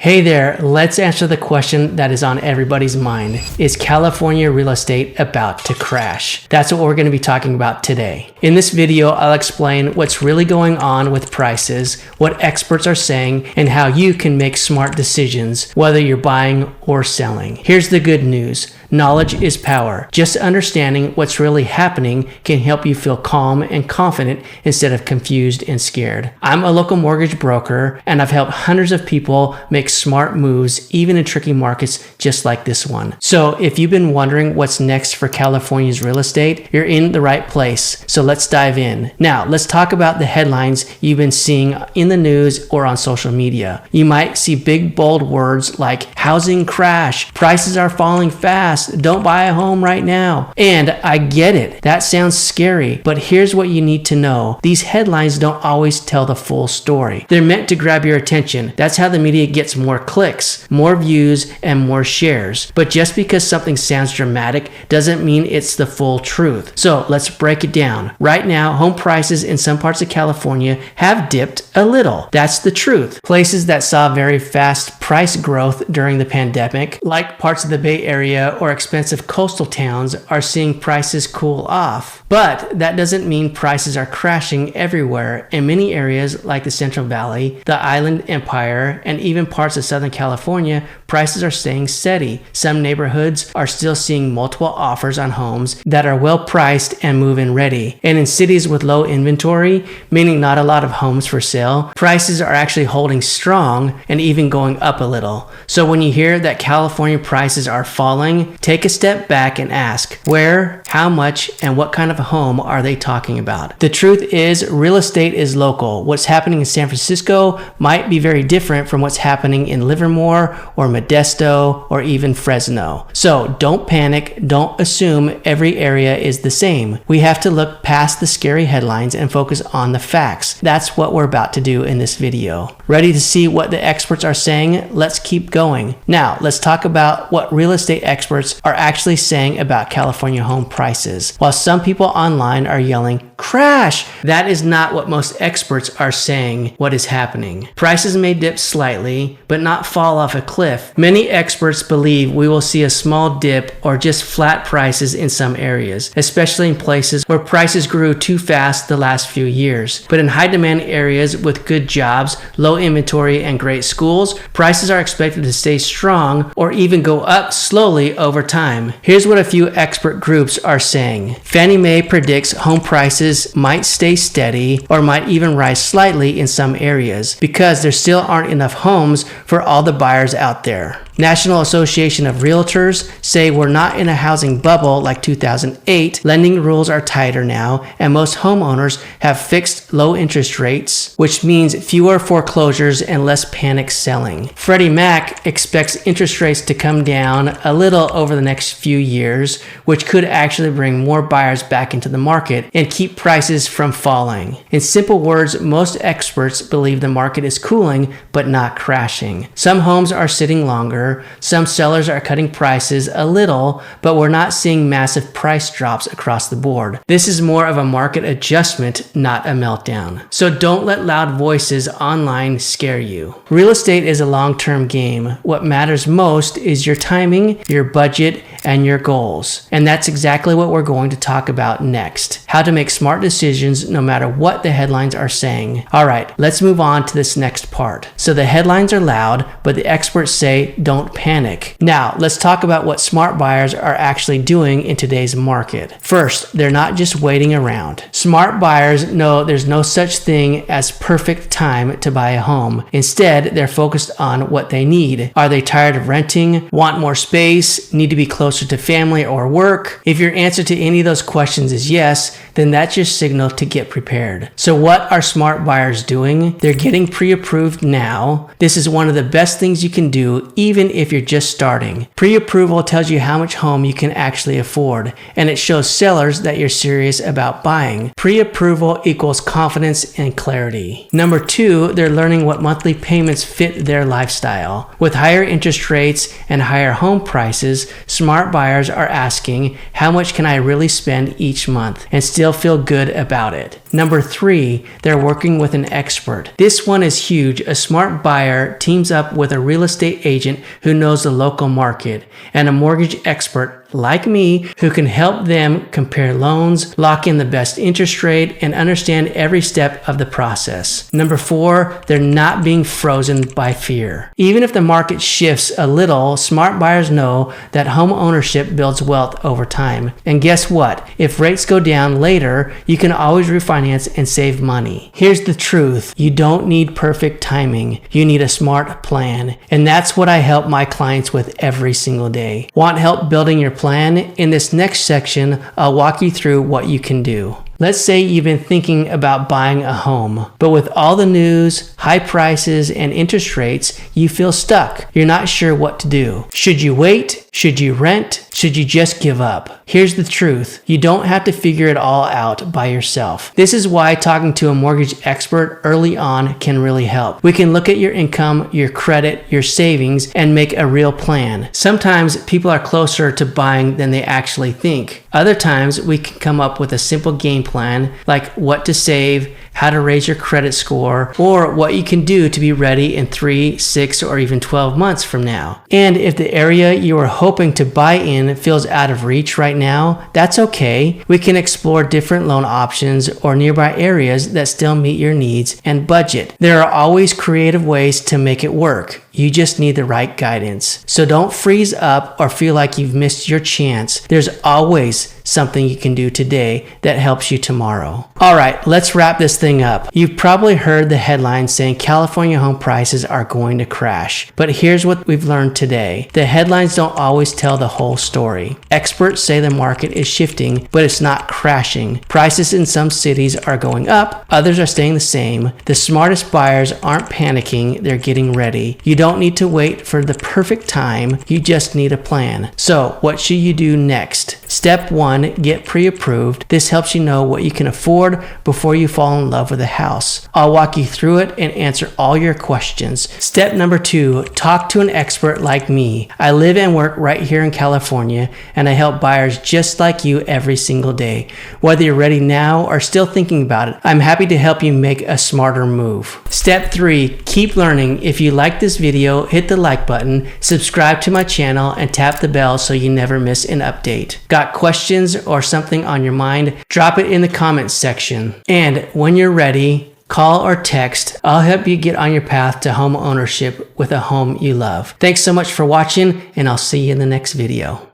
Hey there, let's answer the question that is on everybody's mind. Is California real estate about to crash? That's what we're going to be talking about today. In this video, I'll explain what's really going on with prices, what experts are saying, and how you can make smart decisions, whether you're buying or selling. Here's the good news. Knowledge is power. Just understanding what's really happening can help you feel calm and confident instead of confused and scared. I'm a local mortgage broker, and I've helped hundreds of people make smart moves, even in tricky markets just like this one. So if you've been wondering what's next for California's real estate, you're in the right place. So let's dive in. Now, let's talk about the headlines you've been seeing in the news or on social media. You might see big, bold words like housing crash, prices are falling fast, don't buy a home right now. And I get it. That sounds scary, but here's what you need to know. These headlines don't always tell the full story. They're meant to grab your attention. That's how the media gets more clicks, more views, and more shares. But just because something sounds dramatic doesn't mean it's the full truth. So let's break it down. Right now, home prices in some parts of California have dipped a little. That's the truth. Places that saw very fast price growth during the pandemic, like parts of the Bay Area or expensive coastal towns, are seeing prices cool off. But that doesn't mean prices are crashing everywhere. In many areas like the Central Valley, the Island Empire, and even parts of Southern California, prices are staying steady. Some neighborhoods are still seeing multiple offers on homes that are well priced and move-in ready. And in cities with low inventory, meaning not a lot of homes for sale, prices are actually holding strong and even going up a little. So when you hear that California prices are falling, take a step back and ask, where, how much, and what kind of home are they talking about? The truth is, real estate is local. What's happening in San Francisco might be very different from what's happening in Livermore or Modesto or even Fresno. So don't panic. Don't assume every area is the same. We have to look past the scary headlines and focus on the facts. That's what we're about to do in this video. Ready to see what the experts are saying? Let's keep going. Now, let's talk about what real estate experts are actually saying about California home prices. While some people online are yelling, crash, that is not what most experts are saying what is happening. Prices may dip slightly, but not fall off a cliff. Many experts believe we will see a small dip or just flat prices in some areas, especially in places where prices grew too fast the last few years. But in high demand areas with good jobs, low inventory, and great schools, prices are expected to stay strong or even go up slowly over time. Here's what a few expert groups are saying. Fannie Mae predicts home prices might stay steady or might even rise slightly in some areas because there still aren't enough homes for all the buyers out there. National Association of Realtors say we're not in a housing bubble like 2008. Lending rules are tighter now, and most homeowners have fixed low interest rates, which means fewer foreclosures and less panic selling. Freddie Mac expects interest rates to come down a little over the next few years, which could actually bring more buyers back into the market and keep prices from falling. In simple words, most experts believe the market is cooling but not crashing. Some homes are sitting longer. Some sellers are cutting prices a little, but we're not seeing massive price drops across the board. This is more of a market adjustment, not a meltdown. So don't let loud voices online scare you. Real estate is a long-term game. What matters most is your timing, your budget, and your goals. And that's exactly what we're going to talk about next. How to make smart decisions no matter what the headlines are saying. All right, let's move on to this next part. So the headlines are loud, but the experts say don't panic. Now, let's talk about what smart buyers are actually doing in today's market. First, they're not just waiting around. Smart buyers know there's no such thing as perfect time to buy a home. Instead, they're focused on what they need. Are they tired of renting? Want more space? Need to be closer to family or work? If your answer to any of those questions is yes, then that's your signal to get prepared. So what are smart buyers doing? They're getting pre-approved now. This is one of the best things you can do even if you're just starting. Pre-approval tells you how much home you can actually afford, and it shows sellers that you're serious about buying. Pre-approval equals confidence and clarity. Number 2, they're learning what monthly payments fit their lifestyle. With higher interest rates and higher home prices, smart buyers are asking, how much can I really spend each month and still still feel good about it. Number 3, they're working with an expert. This one is huge. A smart buyer teams up with a real estate agent who knows the local market and a mortgage expert like me who can help them compare loans, lock in the best interest rate, and understand every step of the process. Number 4, they're not being frozen by fear. Even if the market shifts a little, smart buyers know that home ownership builds wealth over time. And guess what? If rates go down later, you can always refinance and save money. Here's the truth. You don't need perfect timing. You need a smart plan. And that's what I help my clients with every single day. Want help building your plan? In this next section, I'll walk you through what you can do. Let's say you've been thinking about buying a home, but with all the news, high prices, and interest rates, you feel stuck. You're not sure what to do. Should you wait? Should you rent? Should you just give up? Here's the truth. You don't have to figure it all out by yourself. This is why talking to a mortgage expert early on can really help. We can look at your income, your credit, your savings, and make a real plan. Sometimes people are closer to buying than they actually think. Other times we can come up with a simple game plan, like what to save, how to raise your credit score, or what you can do to be ready in 3, 6, or even 12 months from now. And if the area you are hoping to buy in feels out of reach right now, that's okay. We can explore different loan options or nearby areas that still meet your needs and budget. There are always creative ways to make it work. You just need the right guidance. So don't freeze up or feel like you've missed your chance. There's always something you can do today that helps you tomorrow. All right, let's wrap this thing up. You've probably heard the headline saying California home prices are going to crash. But here's what we've learned today. The headlines don't always tell the whole story. Experts say the market is shifting, but it's not crashing. Prices in some cities are going up, others are staying the same. The smartest buyers aren't panicking, they're getting ready. You don't need to wait for the perfect time, you just need a plan. So, what should you do next? Step 1, get pre-approved. This helps you know what you can afford before you fall in love with a house. I'll walk you through it and answer all your questions. Step number 2, talk to an expert like me. I live and work right here in California, and I help buyers just like you every single day. Whether you're ready now or still thinking about it, I'm happy to help you make a smarter move. Step 3, keep learning. If you like this video, hit the like button, subscribe to my channel, and tap the bell so you never miss an update. Got questions or something on your mind? Drop it in the comments section. And when you're ready, call or text. I'll help you get on your path to home ownership with a home you love. Thanks so much for watching, and I'll see you in the next video.